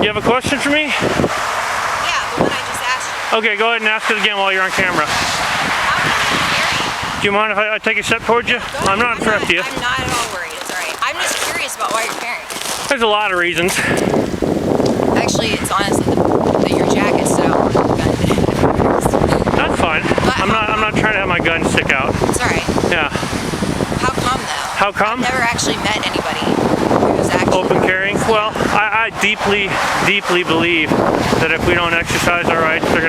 You have a question for me? Yeah, the one I just asked you. Okay, go ahead and ask it again while you're on camera. How can you carry? Do you mind if I take a step towards you? I'm not a threat to you. I'm not at all worried. It's alright. I'm just curious about why you're carrying it. There's a lot of reasons. Actually, it's honestly your jacket stood out more than the gun. That's fine. I'm not trying to have my gun stick out. It's alright. Yeah. How come though? How come? I've never actually met anybody who was actually open carrying. Well, I deeply believe that if we don't exercise our rights, they're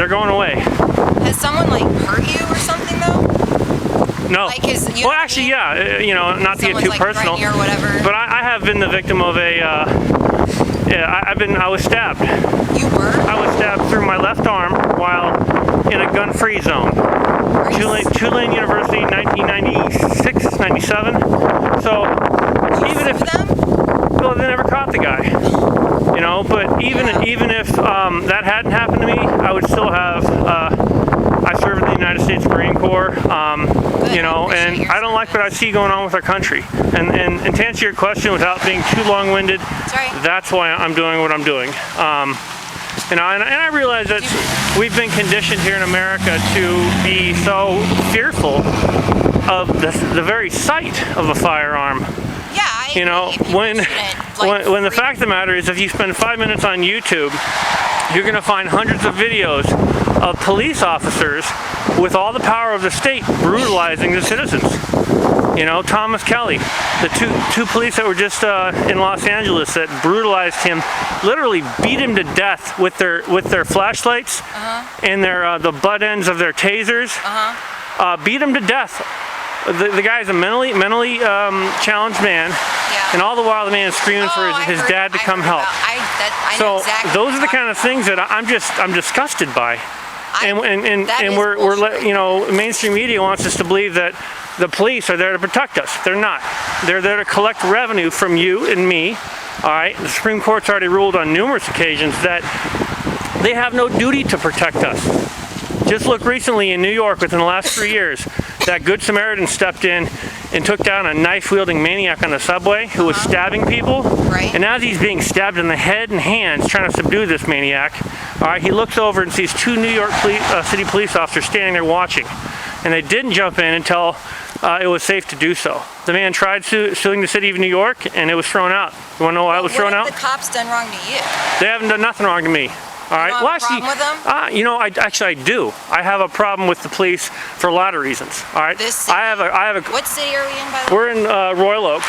going away. Has someone like hurt you or something though? No. Like well, actually, yeah. You know, not to get too like personal, or whatever. but I have been the victim of a. I was stabbed. You were? I was stabbed through my left arm while in a gun-free zone. Tulane University, 1996, 97. So even if well, they never caught the guy. You know, but even if that hadn't happened to me, I would still have. I served in the United States Marine Corps, you know, and I don't like what I see going on with our country. And to answer your question without being too long-winded, that's why I'm doing what I'm doing. You know, and I realize that we've been conditioned here in America to be so fearful of the very sight of a firearm. Yeah, you know, when the fact of the matter is, if you spend 5 minutes on YouTube, you're going to find hundreds of videos of police officers with all the power of the state brutalizing the citizens. You know, Thomas Kelly, the two police that were just in Los Angeles that brutalized him, literally beat him to death with their flashlights and the butt ends of their tasers. Beat him to death. The guy's a mentally challenged man, and all the while the man is screaming for his dad to come help. So those are the kind of things that I'm disgusted by, and we're you know, mainstream media wants us to believe that the police are there to protect us. They're not. They're there to collect revenue from you and me. All right. The Supreme Court's already ruled on numerous occasions that they have no duty to protect us. Just look recently in New York within the last 3 years, that Good Samaritan stepped in and took down a knife-wielding maniac on the subway who was stabbing people. Right. And as he's being stabbed in the head and hands trying to subdue this maniac, all right, he looks over and sees two New York City police officers standing there watching. And they didn't jump in until it was safe to do so. The man tried suing the city of New York, and it was thrown out. You want to know why it was thrown out? What have the cops done wrong to you? They haven't done nothing wrong to me. All right. You don't have a problem with them? You know, I do. I have a problem with the police for a lot of reasons. All right. This city? I have a. What city are we in, by the way? We're in Royal Oak.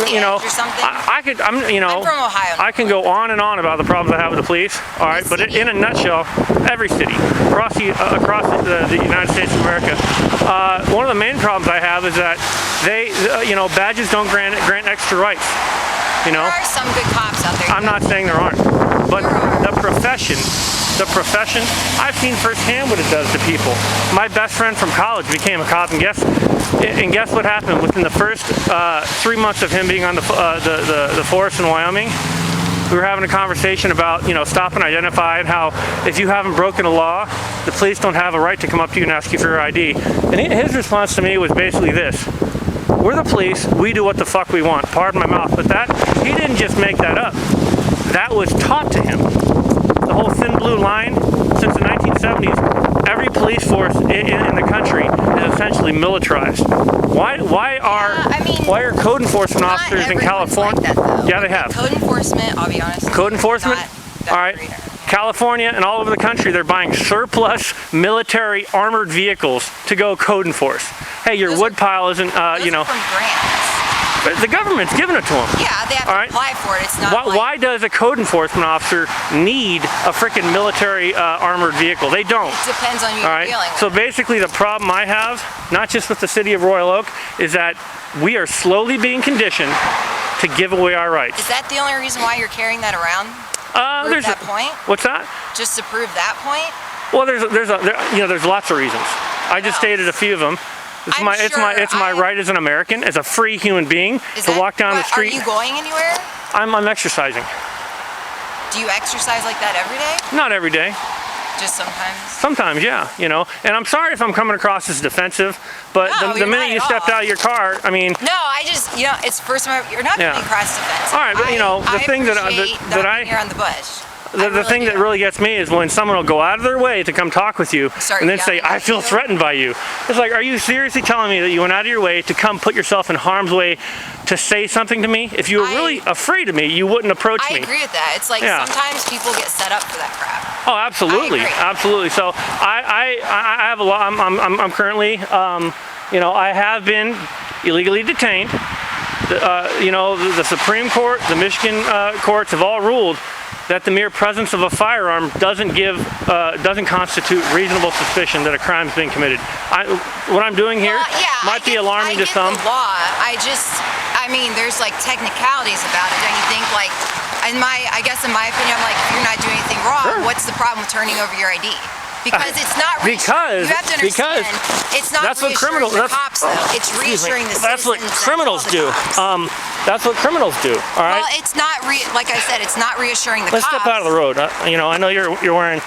You know, or something? I'm from Ohio. I can go on and on about the problems I have with the police. All right, but in a nutshell, every city across the United States of America, one of the main problems I have is that they, you know, badges don't grant extra rights. You know, there are some good cops out there. I'm not saying there aren't, but the profession, I've seen firsthand what it does to people. My best friend from college became a cop, and guess what happened? Within the first 3 months of him being on the force in Wyoming, we were having a conversation about, you know, stop and identify, and how if you haven't broken a law, the police don't have a right to come up to you and ask you for your ID. And his response to me was basically this: we're the police, we do what the fuck we want. Pardon my mouth, but he didn't just make that up. That was taught to him. The whole thin blue line, since the 1970s, every police force in the country is essentially militarized. Why are code enforcement officers in California? Like that, yeah, they have. Code enforcement, I'll be honest. Code enforcement? All right. California and all over the country, they're buying surplus military armored vehicles to go code enforce. Hey, your wood pile isn't, you know. From grants. The government's giving it to them. Yeah, they have to apply for it. It's not why does a code enforcement officer need a freaking military armored vehicle? They don't. It depends on who you're dealing with. So basically the problem I have, not just with the city of Royal Oak, is that we are slowly being conditioned to give away our rights. Is that the only reason why you're carrying that around? There's that point? What's that? Just to prove that point? Well, there's lots of reasons. I just stated a few of them. It's my right as an American, as a free human being, to walk down the street. Are you going anywhere? I'm exercising. Do you exercise like that every day? Not every day. Just sometimes? Sometimes, yeah, you know. And I'm sorry if I'm coming across as defensive, but No, the minute you stepped out of your car, I mean... No, I just, you know, it's first time you're not coming across defensive. All right, but you know, the thing that you're on the bush. The thing that really gets me is when someone will go out of their way to come talk with you and then say, I feel threatened by you. It's like, are you seriously telling me that you went out of your way to come put yourself in harm's way to say something to me? If you were really afraid of me, you wouldn't approach me. I agree with that. It's like sometimes people get set up for that crap. Oh, absolutely. Absolutely. So I have a lot, I'm currently, you know, I have been illegally detained. You know, the Supreme Court, the Michigan courts have all ruled that the mere presence of a firearm doesn't constitute reasonable suspicion that a crime's been committed. What I'm doing here might be alarming to some. The law. I mean, there's like technicalities about it. Don't you think? Like, I guess in my opinion, I'm like, if you're not doing anything wrong, what's the problem with turning over your ID? Because it's not you have to understand, it's not that's what criminals. The cops, though. It's reassuring the citizens. That's what criminals do. That's what criminals do. All right. Well, it's not like I said, it's not reassuring the Let's cops. step out of the road. You know, I know you're wearing.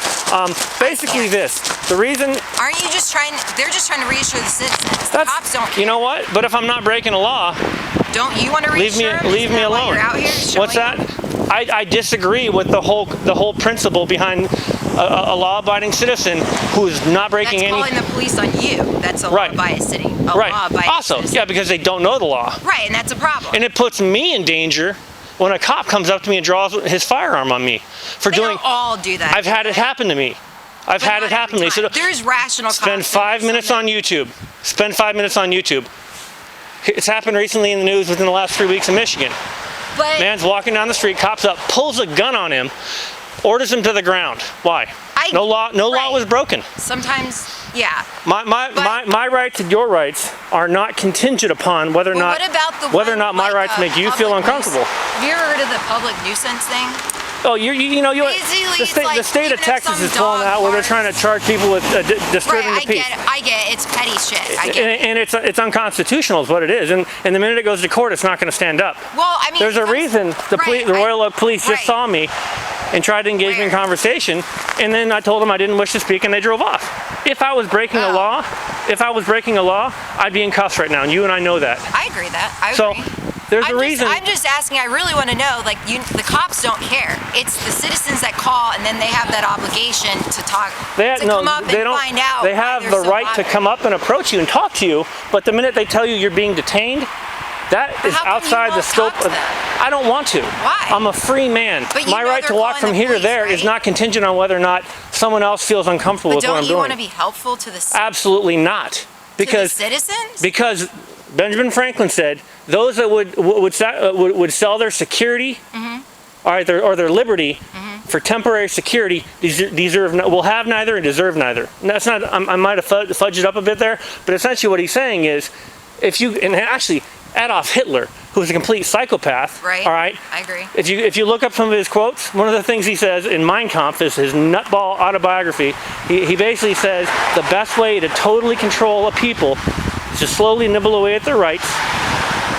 Basically, the reason. Aren't you just trying? They're just trying to reassure the citizens. The cops don't care. You know what? But if I'm not breaking a law, don't you want to reassure them? Leave me alone. You're out here What's that? I disagree with the whole principle behind a law-abiding citizen who is not breaking any. That's calling the police on you. That's a law-abiding citizen. Also, yeah, because they don't know the law. Right, and that's a problem. And it puts me in danger when a cop comes up to me and draws his firearm on me for doing. They don't all do that. I've had it happen to me. I've had it happen to me. So there's rational. Spend 5 minutes on YouTube. Spend 5 minutes on YouTube. It's happened recently in the news within the last 3 weeks in Michigan. But man's walking down the street, cops up, pulls a gun on him, orders him to the ground. Why? No law was broken. Sometimes, yeah. My rights and your rights are not contingent upon whether or not my rights make you feel uncomfortable. Have you ever heard of the public nuisance thing? Oh, the state of Texas is pulling out where they're trying to charge people with disturbing the peace. I get it. It's petty shit. I get it. And it's unconstitutional is what it is. And the minute it goes to court, it's not going to stand up. Well, I mean, there's a reason the Royal Oak Police just saw me and tried to engage me in conversation, and then I told them I didn't wish to speak, and they drove off. If I was breaking a law, I'd be in cuffs right now, and you and I know that. I agree that. I agree. There's a reason. I'm just asking. I really want to know. Like, the cops don't care. It's the citizens that call, and then they have that obligation to talk. Find out. They have the right to come up and approach you and talk to you. But the minute they tell you you're being detained, that is outside the scope of. I don't want to. Why? I'm a free man. My right to walk from here to there is not contingent on whether or not someone else feels uncomfortable with what I'm doing. But don't you want to be helpful to the citizens? Absolutely not. Because to the citizens? Because Benjamin Franklin said those that would sell their security, all right, or their liberty for temporary security will have neither and deserve neither. And that's not. I might have fudged it up a bit there, but essentially what he's saying is, and actually Adolf Hitler, who was a complete psychopath. Right. All right. I agree. If you look up some of his quotes, one of the things he says in Mein Kampf is his nutball autobiography. He basically says the best way to totally control a people is to slowly nibble away at their rights,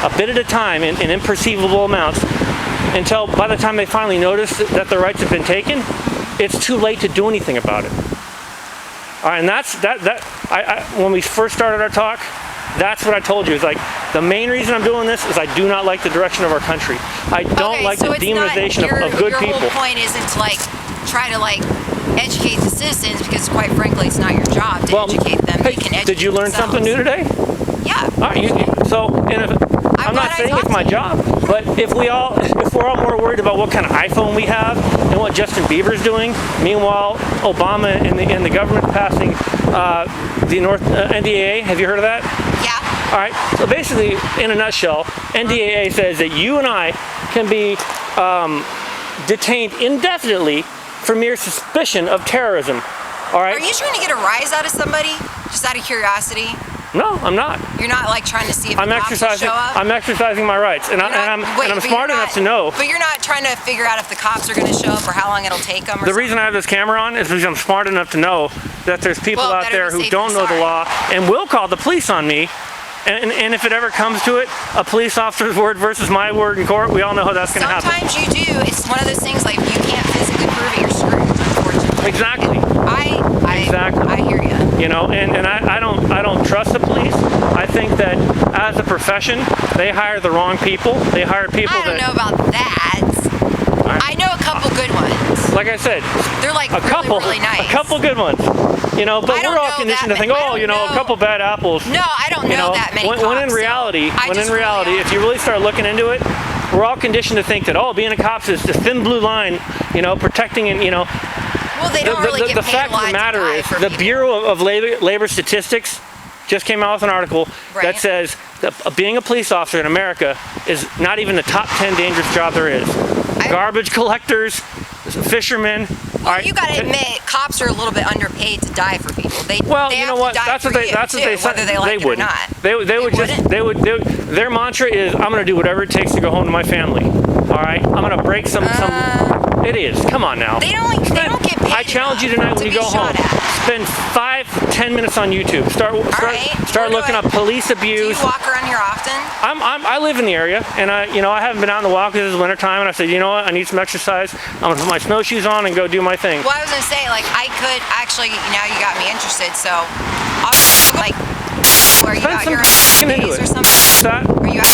a bit at a time, in imperceivable amounts, until by the time they finally notice that their rights have been taken, it's too late to do anything about it. All right, and that's when we first started our talk. That's what I told you. It's like the main reason I'm doing this is I do not like the direction of our country. I don't like the demonization of good people. Your whole point isn't to try to educate the citizens, because quite frankly, it's not your job to educate them. They can educate did you learn something new today? Yeah. All right. I'm not saying it's my job, but if we're all more worried about what kind of iPhone we have and what Justin Bieber's doing, meanwhile Obama and the government passing the NDAA, have you heard of that? Yeah. All right. So basically, in a nutshell, NDAA says that you and I can be detained indefinitely for mere suspicion of terrorism. All right. Are you trying to get a rise out of somebody, just out of curiosity? No, I'm not. You're not trying to see if the cops will show up? I'm exercising my rights, and I'm smart enough to know. But you're not trying to figure out if the cops are going to show up or how long it'll take them. The reason I have this camera on is because I'm smart enough to know that there's people out there who don't know the law and will call the police on me. And if it ever comes to it, a police officer's word versus my word in court, we all know how that's going to happen. Sometimes you do. It's one of those things, like, if you can't physically prove it, you're screwed, unfortunately. Exactly. I hear you. You know, and I don't trust the police. I think that as a profession, they hire the wrong people. They hire people I don't know about that. I know a couple good ones. Like I said, they're like really nice. A couple good ones. You know, but we're all conditioned to think, oh, you know, a couple bad apples. No, I don't know that many cops. When in reality, if you really start looking into it, we're all conditioned to think that, oh, being a cop is the thin blue line, you know, protecting and, you know. Well, they don't really get paid a lot. The fact of the matter is, the Bureau of Labor Statistics just came out with an article that says that being a police officer in America is not even the top 10 dangerous job there is. Garbage collectors, fishermen. Well, you got to admit, cops are a little bit underpaid to die for people. You know what? That's what they said. Whether they like it or not. They would. Their mantra is, I'm going to do whatever it takes to go home to my family. All right, I'm going to break some. It is. Come on now. They don't get paid. I challenge you tonight when you go home. Spend 5-10 minutes on YouTube. Start looking up police abuse. Do you walk around here often? I live in the area, and I haven't been out in the walk because it's winter time, and I said, you know what, I need some exercise. I'm gonna put my snowshoes on and go do my thing. Well, I was gonna say, like, I could actually, now you got me interested, so I'll like, where you out here on days or something? What's that? Are you out